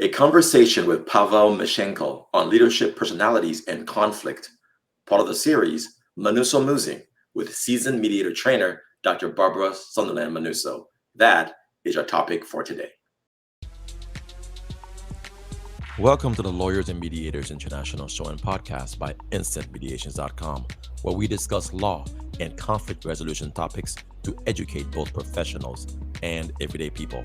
A conversation with Pavel Mischenko on leadership personalities and conflict, part of the series Manousso Musing with seasoned mediator trainer Dr. Barbara Sunderland Manousso. That is our topic for today. Welcome to the Lawyers and Mediators International Show and Podcast by InstantMediations.com, where we discuss law and conflict resolution topics to educate both professionals and everyday people.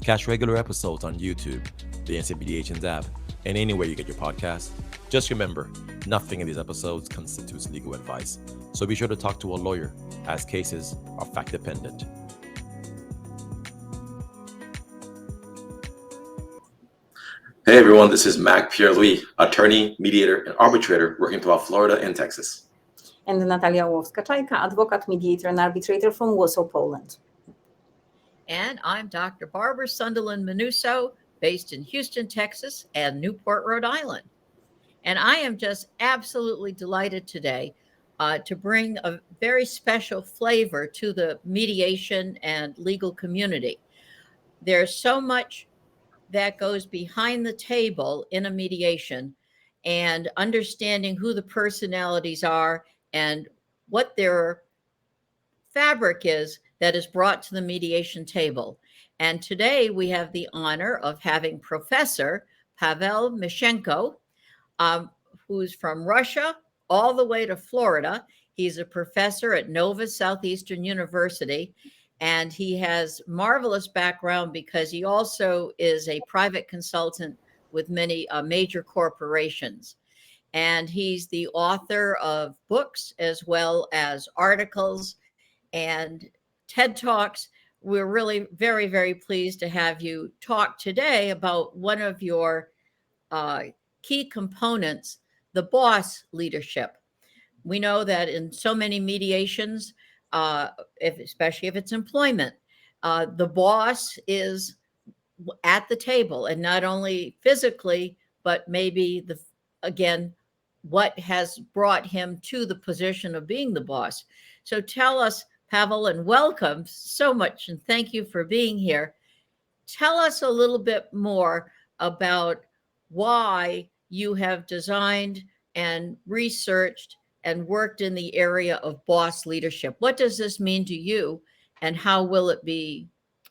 Catch regular episodes on YouTube, the Instant Mediations app, and anywhere you get your podcasts. Just remember, nothing in these episodes constitutes legal advice, so be sure to talk to a lawyer, as cases are fact-dependent. Hey everyone, this is Mac Pierre-Louis, attorney, mediator, and arbitrator working throughout Florida and Texas. And Natalia Łowska-Czajka, advocate, mediator, and arbitrator from Warsaw, Poland. And I'm Dr. Barbara Sunderland Manousso, based in Houston, Texas, and Newport, Rhode Island. And I am just absolutely delighted today to bring a very special flavor to the mediation and legal community. There's so much that goes behind the table in a mediation, and understanding who the personalities are and what their fabric is that is brought to the mediation table. And today we have the honor of having Professor Pavel Mischenko, who's from Russia all the way to Florida. He's a professor at Nova Southeastern University, and he has marvelous background because he also is a private consultant with many major corporations. And he's the author of books as well as articles and TED Talks. We're really very, very pleased to have you talk today about one of your key components, the boss leadership. We know that in so many mediations, especially if it's employment, the boss is at the table, and not only physically, but maybe what has brought him to the position of being the boss. So tell us, Pavel, and welcome so much, and thank you for being here. Tell us a little bit more about why you have designed and researched and worked in the area of boss leadership. What does this mean to you, and how will it be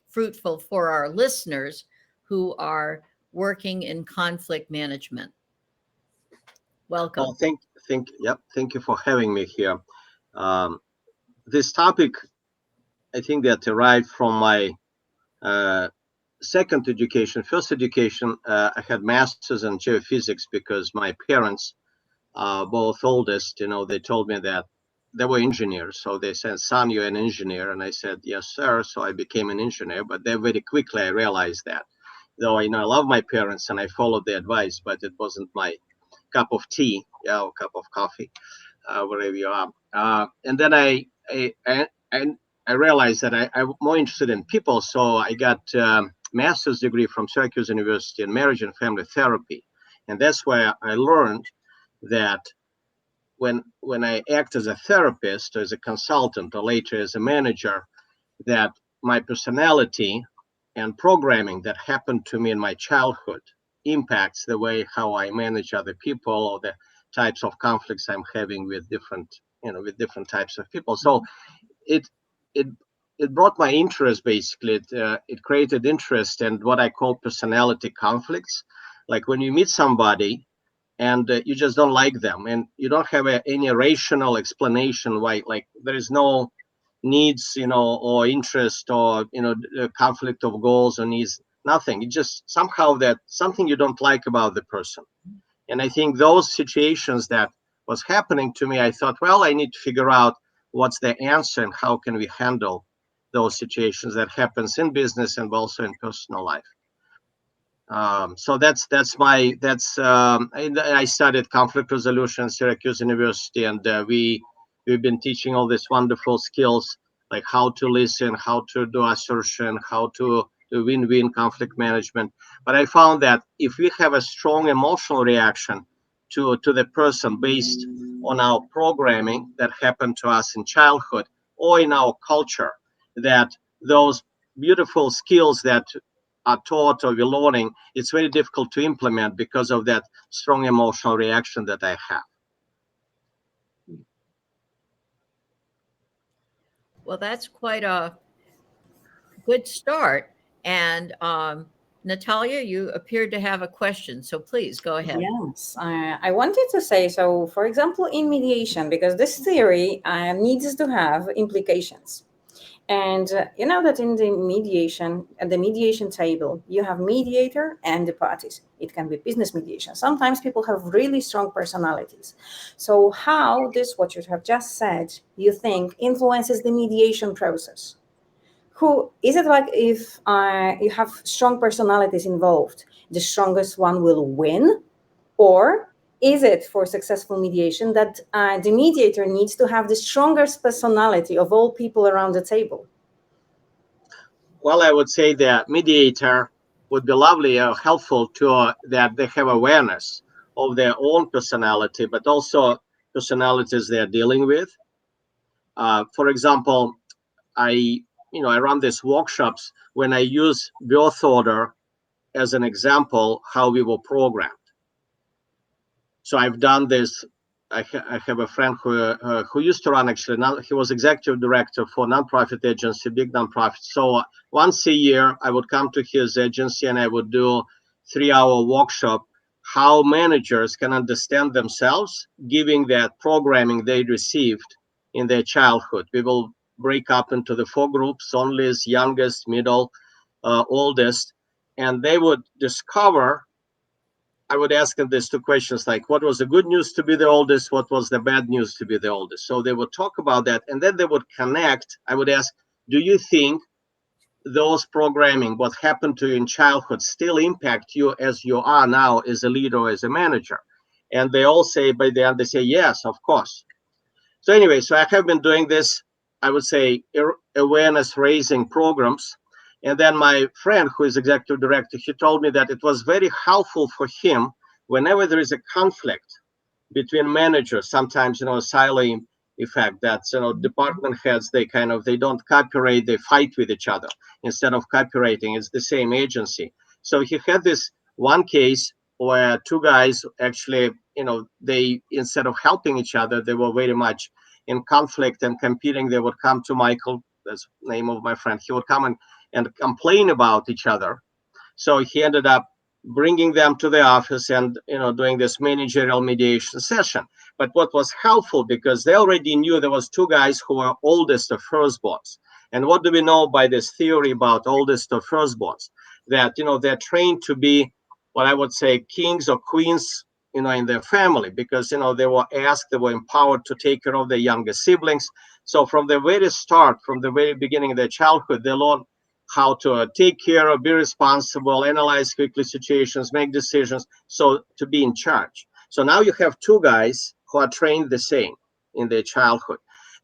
fruitful for our listeners who are working in conflict management? Welcome. Well, thank you for having me here. This topic, I think, that arrived from my second education. First education, I had masters in geophysics because my parents, both oldest, they told me that they were engineers. So they said, "Son, you're an engineer." And I said, "Yes, sir." So I became an engineer. But then very quickly I realized that, though I love my parents and I followed their advice, but it wasn't my cup of tea, or cup of coffee, wherever you are. And then I realized that I'm more interested in people. So I got master's degree from Syracuse University in marriage and family therapy. And that's where I learned that when I act as a therapist, or as a consultant, or later as a manager, that my personality and programming that happened to me in my childhood impacts the way how I manage other people, or the types of conflicts I'm having with different types of people. So it brought my interest, basically. It created interest in what I call personality conflicts. Like when you meet somebody and you just don't like them, and you don't have any rational explanation why, like there is no needs, or interest, or, conflict of goals or needs, nothing. It just somehow that something you don't like about the person. And I think those situations that was happening to me, I thought, well, I need to figure out what's the answer and how can we handle those situations that happens in business and also in personal life. So I studied conflict resolution at Syracuse University, and we've been teaching all these wonderful skills, like how to listen, how to do assertion, how to do win-win conflict management. But I found that if we have a strong emotional reaction to the person based on our programming that happened to us in childhood or in our culture, that those beautiful skills that are taught or we're learning, it's very difficult to implement because of that strong emotional reaction that I have. Well, that's quite a good start. And Natalia, you appeared to have a question, so please go ahead. Yes, I wanted to say so, for example, in mediation, because this theory needs to have implications. And you know that in the mediation, at the mediation table, you have mediator and the parties. It can be business mediation. Sometimes people have really strong personalities. So how this, what you have just said, you think influences the mediation process? Who is it, like if you have strong personalities involved, the strongest one will win? Or is it for successful mediation that the mediator needs to have the strongest personality of all people around the table? Well, I would say that mediator would be lovely or helpful to that they have awareness of their own personality, but also personalities they're dealing with. For example, I run these workshops when I use birth order as an example how we were programmed. So I've done this. I have a friend who used to run, actually. Now he was executive director for nonprofit agency, big nonprofit. So once a year, I would come to his agency and I would do 3-hour workshop how managers can understand themselves, giving that programming they received in their childhood. We will break up into the 4 groups: only's, youngest, middle, oldest, and they would discover. I would ask them these 2 questions, like, what was the good news to be the oldest? What was the bad news to be the oldest? So they would talk about that, and then they would connect. I would ask, do you think those programming, what happened to you in childhood, still impact you as you are now as a leader or as a manager? And they all say, by the end, they say, yes, of course. So anyway, so I have been doing this, I would say, awareness raising programs. And then my friend, who is executive director, he told me that it was very helpful for him whenever there is a conflict between managers. Sometimes, silo effect, that department heads, they don't cooperate, they fight with each other instead of cooperating. It's the same agency. So he had this one case where 2 guys actually, they, instead of helping each other, they were very much in conflict and competing. They would come to Michael, that's the name of my friend. He would come and complain about each other. So he ended up bringing them to the office and doing this managerial mediation session. But what was helpful, because they already knew there was 2 guys who were oldest of firstborns. And what do we know by this theory about oldest of firstborns? That they're trained to be what I would say kings or queens in their family, because they were asked, they were empowered to take care of their younger siblings. So from the very start, from the very beginning of their childhood, they learn how to take care of, be responsible, analyze quickly situations, make decisions, so to be in charge. So now you have 2 guys who are trained the same in their childhood.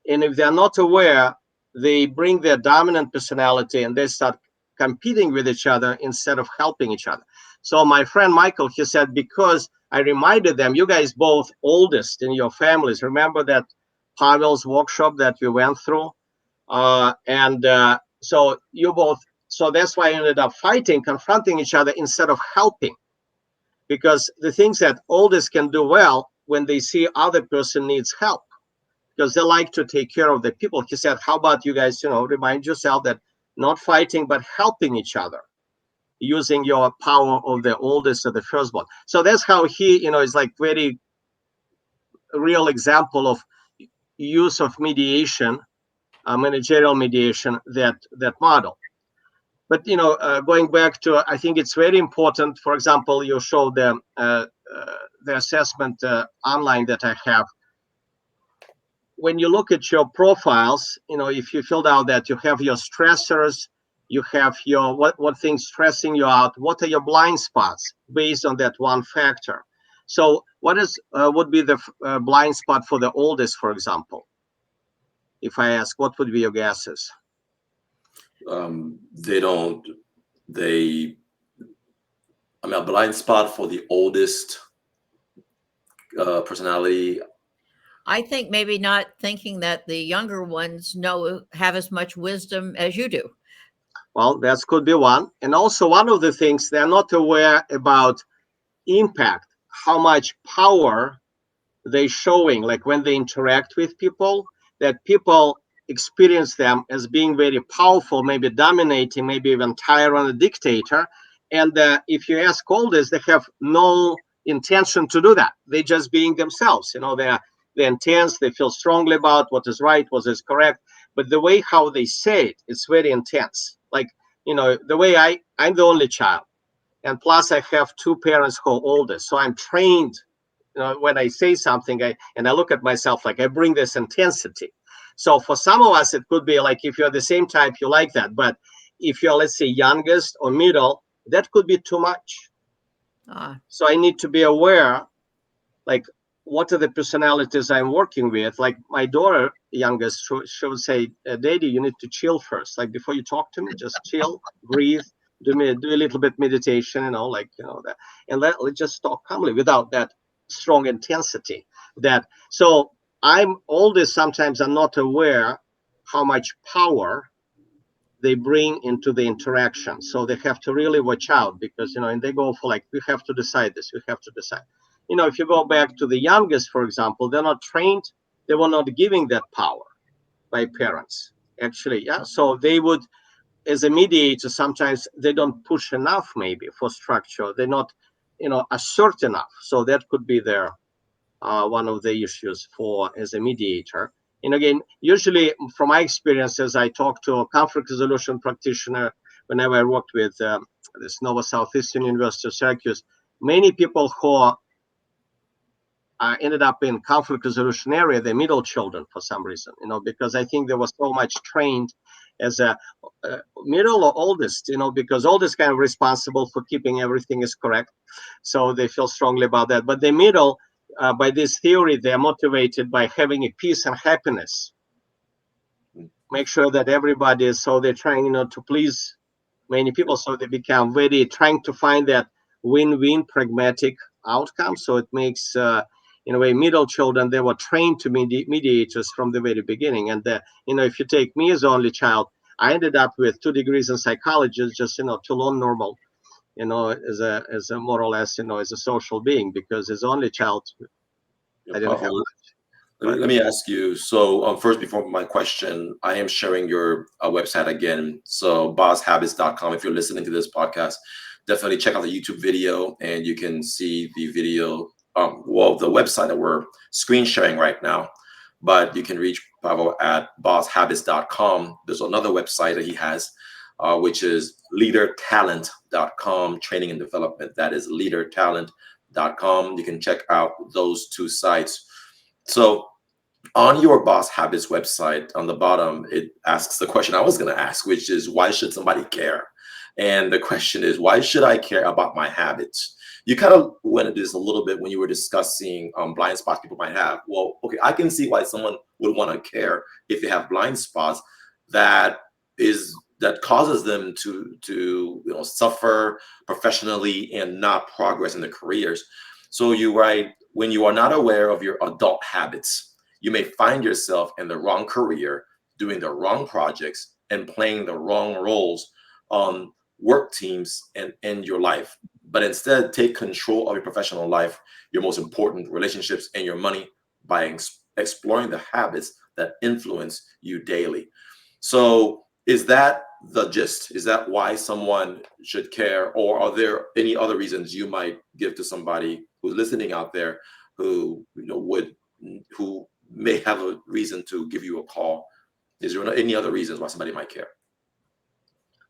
And if they're not aware, they bring their dominant personality and they start competing with each other instead of helping each other. So my friend Michael, he said, because I reminded them, you guys both oldest in your families. Remember that Pavel's workshop that we went through? So you both, so that's why I ended up fighting, confronting each other instead of helping. Because the things that oldest can do well when they see other person needs help, because they like to take care of the people. He said, how about you guys, remind yourself that not fighting, but helping each other, using your power of the oldest or the firstborn. So that's how he, is like very real example of use of mediation, managerial mediation, that model. But going back to, I think it's very important. For example, you show the assessment online that I have. When you look at your profiles, if you filled out that you have your stressors, you have your what things stressing you out, what are your blind spots based on that one factor. So what would be the blind spot for the oldest, for example? If I ask, what would be your guesses? A blind spot for the oldest personality. I think maybe not thinking that the younger ones have as much wisdom as you do. Well, that could be one. And also one of the things, they're not aware about impact, how much power they showing, like when they interact with people, that people experience them as being very powerful, maybe dominating, maybe even tyrant, a dictator. And if you ask all this, they have no intention to do that. They just being themselves. They're intense. They feel strongly about what is right, what is correct. But the way how they say it, it's very intense. Like, the way I'm the only child, and plus I have two parents who are older, so I'm trained. When I say something, I look at myself, like I bring this intensity. So for some of us, it could be like if you're the same type, you like that. But if you're, let's say, youngest or middle, that could be too much. Ah, So I need to be aware, like, what are the personalities I'm working with? Like my daughter, youngest, she would say, "Daddy, you need to chill first. Like before you talk to me, just chill, breathe, do a little bit meditation, that, and let's just talk calmly without that strong intensity." So I'm all this. Sometimes I'm not aware how much power they bring into the interaction. So they have to really watch out because, and they go for like, we have to decide this, we have to decide. If you go back to the youngest, for example, they're not trained, they were not giving that power by parents, actually. Yeah. So they would, as a mediator, sometimes they don't push enough maybe for structure. They're not, assert enough. So that could be their one of the issues for as a mediator. And again, usually from my experiences, I talk to a conflict resolution practitioner whenever I worked with this Nova Southeastern University of Syracuse. Many people who ended up in conflict resolution area, they're middle children for some reason, because I think there was so much trained as a middle or oldest, because oldest kind of responsible for keeping everything is correct. So they feel strongly about that. But the middle, by this theory, they're motivated by having a peace and happiness. Make sure that everybody is, so they're trying, to please many people. So they become very trying to find that win-win pragmatic outcome. So it makes, in a way, middle children, they were trained to mediators from the very beginning. And, if you take me as only child, I ended up with 2 degrees in psychology, just, to learn normal, as a more or less, as a social being, because as only child, I didn't have Pavel, much. let me ask you. So, first, before my question, I am sharing your website again. So, bosshabits.com. If you're listening to this podcast, definitely check out the YouTube video and you can see the video, the website that we're screen sharing right now. But you can reach Pavel at bosshabits.com. There's another website that he has, which is leadertalent.com, training and development. That is leadertalent.com. You can check out those two sites. So on your Boss Habits website, on the bottom, it asks the question I was going to ask, which is, why should somebody care? And the question is, why should I care about my habits? You kind of went into this a little bit when you were discussing blind spots people might have. Well, okay, I can see why someone would want to care if they have blind spots that causes them to suffer professionally and not progress in their careers. So you write, when you are not aware of your adult habits, you may find yourself in the wrong career, doing the wrong projects, and playing the wrong roles on work teams and in your life. But instead, take control of your professional life, your most important relationships, and your money by exploring the habits that influence you daily. So, is that the gist? Is that why someone should care? Or are there any other reasons you might give to somebody who's listening out there who who may have a reason to give you a call? Is there any other reasons why somebody might care?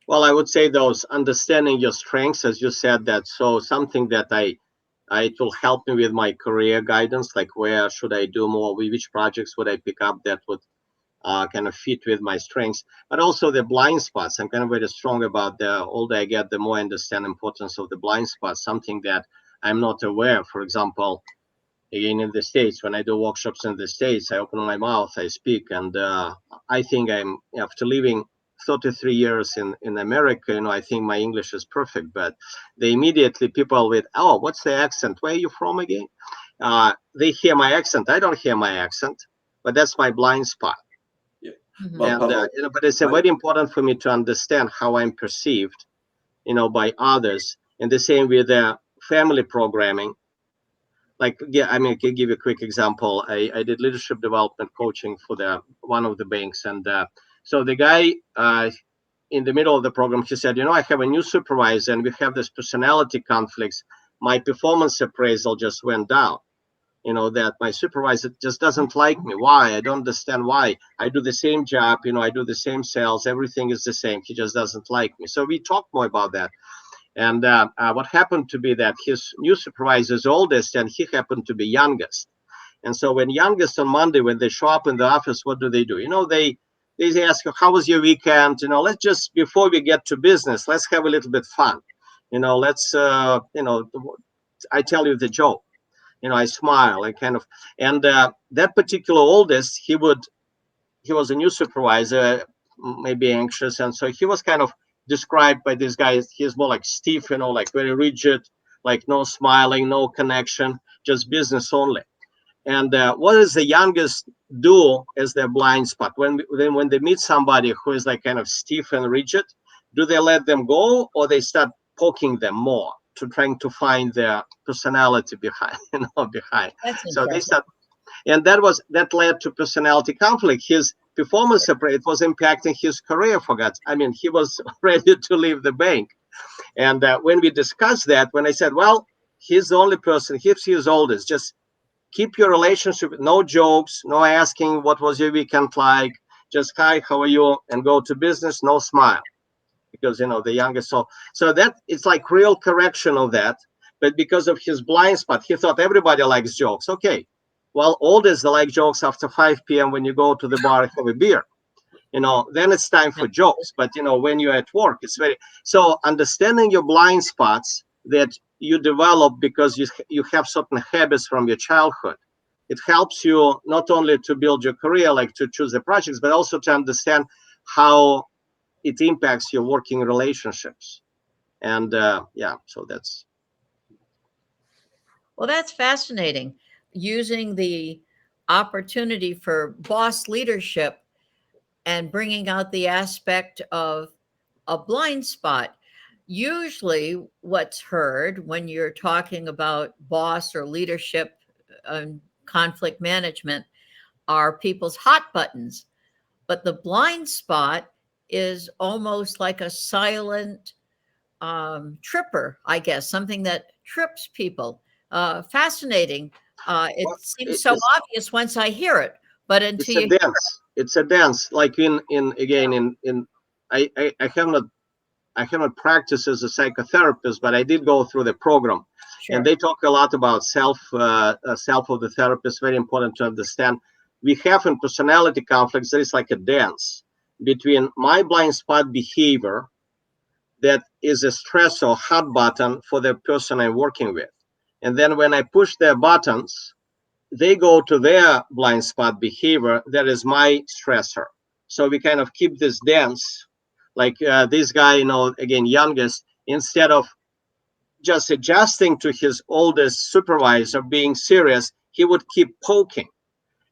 Well, I would say those understanding your strengths, as you said, that so something that it will help me with my career guidance, like where should I do more, which projects would I pick up that would kind of fit with my strengths, but also the blind spots. I'm kind of very strong about the older I get, the more I understand the importance of the blind spots, something that I'm not aware. For example, again, in the States, when I do workshops in the States, I open my mouth, I speak, and I think I'm, after living 33 years in America, I think my English is perfect, but they immediately, people with, oh, what's the accent? Where are you from again? They hear my accent. I don't hear my accent, but that's my blind spot. Yeah. Mhm. Well, And Pavel, but it's I, very important for me to understand how I'm perceived, by others. And the same with family programming. Like, yeah, I mean, I can give you a quick example. I did leadership development coaching for the one of the banks, and so the guy in the middle of the program, he said, I have a new supervisor, and we have this personality conflicts. My performance appraisal just went down. That my supervisor just doesn't like me. Why? I don't understand why. I do the same job, I do the same sales, everything is the same. He just doesn't like me. So we talked more about that. And what happened to be that his new supervisor is oldest, and he happened to be youngest. And so when youngest on Monday, when they show up in the office, what do? They ask you, how was your weekend? Let's just, before we get to business, let's have a little bit fun. Let's I tell you the joke. I smile, I kind of. And that particular oldest, he was a new supervisor, maybe anxious, and so he was kind of described by this guy. He's more like stiff, like very rigid, like no smiling, no connection, just business only. And what does the youngest do as their blind spot when they meet somebody who is like kind of stiff and rigid? Do they let them go, or they start poking them more to trying to find their personality behind, behind? That's So they interesting. start, and that led to personality conflict. His performance appraisal was impacting his career. I mean, he was ready to leave the bank. And when we discussed that, when I said, well, he's the only person, if he is oldest, just keep your relationship, no jokes, no asking what was your weekend like, just hi, how are you, and go to business, no smile, because the youngest. So that it's like real correction of that. But because of his blind spot, he thought everybody likes jokes. Okay, well, oldest they like jokes after 5 p.m. when you go to the bar and have a beer. Then it's time Yeah. for jokes. But when you're at work, it's very. So understanding your blind spots that you develop because you have certain habits from your childhood, it helps you not only to build your career, like to choose the projects, but also to understand how it impacts your working relationships. And yeah, so that's. Well, that's fascinating. Using the opportunity for boss leadership and bringing out the aspect of a blind spot. Usually, what's heard when you're talking about boss or leadership and conflict management are people's hot buttons, but the blind spot is almost like a silent tripper, I guess, something that trips people. Fascinating. It Well, seems so obvious once I hear it, but until it's a you, dance. It's a dance. Like in again in I haven't practiced as a psychotherapist, but I did go through the program, and sure. they talk a lot about self of the therapist. Very important to understand. We have in personality conflicts. There is like a dance between my blind spot behavior that is a stress or hot button for the person I'm working with, and then when I push their buttons, they go to their blind spot behavior that is my stressor. So we kind of keep this dance, like this guy, again, youngest, instead of just adjusting to his oldest supervisor being serious, he would keep poking.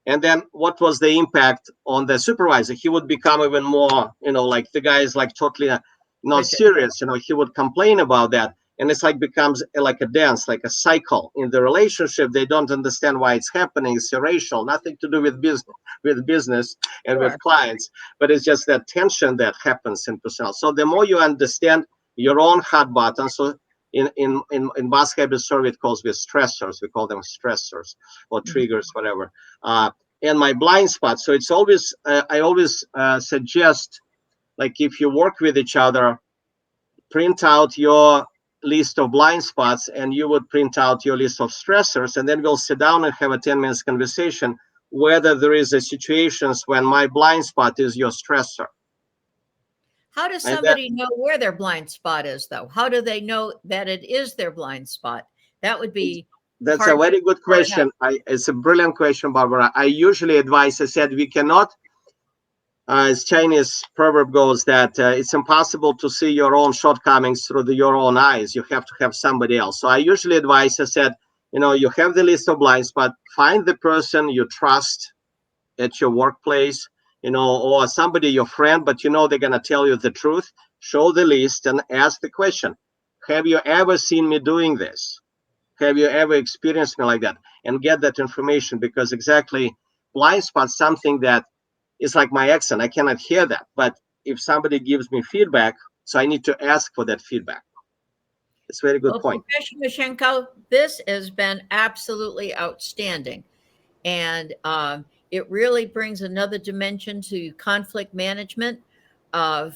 And then what was the impact on the supervisor? He would become even more, like the guy is like totally not Rigid. serious. He would complain about that. And it's like becomes like a dance, like a cycle in the relationship. They don't understand why it's happening. It's irrational, nothing to do with business and with Sure. clients, but it's just that tension that happens in personnel. So the more you understand your own hot buttons, so in Bass Habit Survey, it calls with stressors. We call them stressors or Mhm. triggers, whatever. And my blind spot. So it's always I always suggest, like, if you work with each other, print out your list of blind spots, and you would print out your list of stressors, and then we'll sit down and have a 10 minutes conversation whether there is a situations when my blind spot is your stressor. How does And that somebody know where their blind spot is, though? How do they know that it is their blind spot? That would be that's a hard to very good sort out. question. It's a brilliant question, Barbara. I usually advise, I said, we cannot, as Chinese proverb goes, that it's impossible to see your own shortcomings through your own eyes. You have to have somebody else. So I usually advise, I said, you have the list of blind spots, find the person you trust at your workplace, or somebody, your friend, but they're going to tell you the truth, show the list and ask the question, have you ever seen me doing this? Have you ever experienced me like that? And get that information, because exactly blind spot, something that is like my accent. I cannot hear that. But if somebody gives me feedback, so I need to ask for that feedback. It's a very good Well, point. Professor Mischenko, this has been absolutely outstanding. And it really brings another dimension to conflict management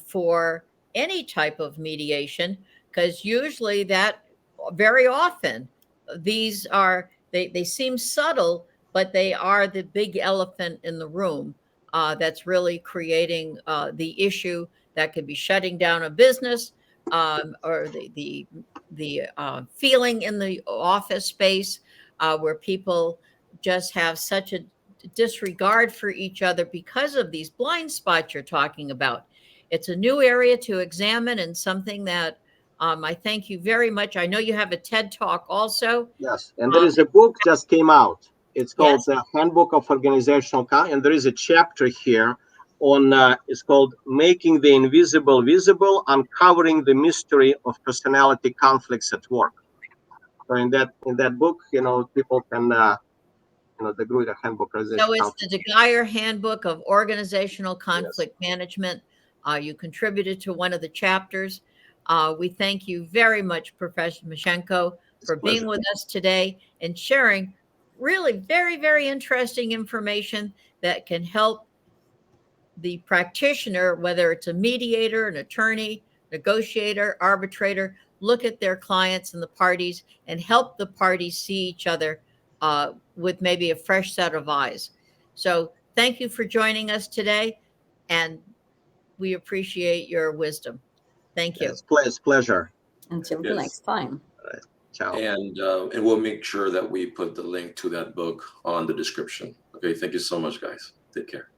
for any type of mediation, because usually that very often these are, they seem subtle, but they are the big elephant in the room that's really creating the issue that could be shutting down a business, or the feeling in the office space where people just have such a disregard for each other because of these blind spots you're talking about. It's a new area to examine, and something that I thank you very much. I know you have a TED Talk also. Yes, and there is a book just came out. It's called Yes. The Handbook of Organizational and there is a chapter here on, it's called Making the Invisible Visible, Uncovering the Mystery of Personality Conflicts at Work. So in that book, people can, the Gruder Handbook. So it's the DeGuyer Handbook of Organizational Conflict Management. You contributed to one of the chapters. We thank you very much, Professor Mischenko, for being with us today and sharing really very, very interesting information that can help the practitioner, whether it's a mediator, an attorney, negotiator, arbitrator, look at their clients and the parties and help the parties see each other with maybe a fresh set of eyes. So thank you for joining us today, and we appreciate your wisdom. Thank you. It's pleasure. Until the next time. Right. Ciao. And we'll make sure that we put the link to that book on the description. Okay, thank you so much, guys. Take care.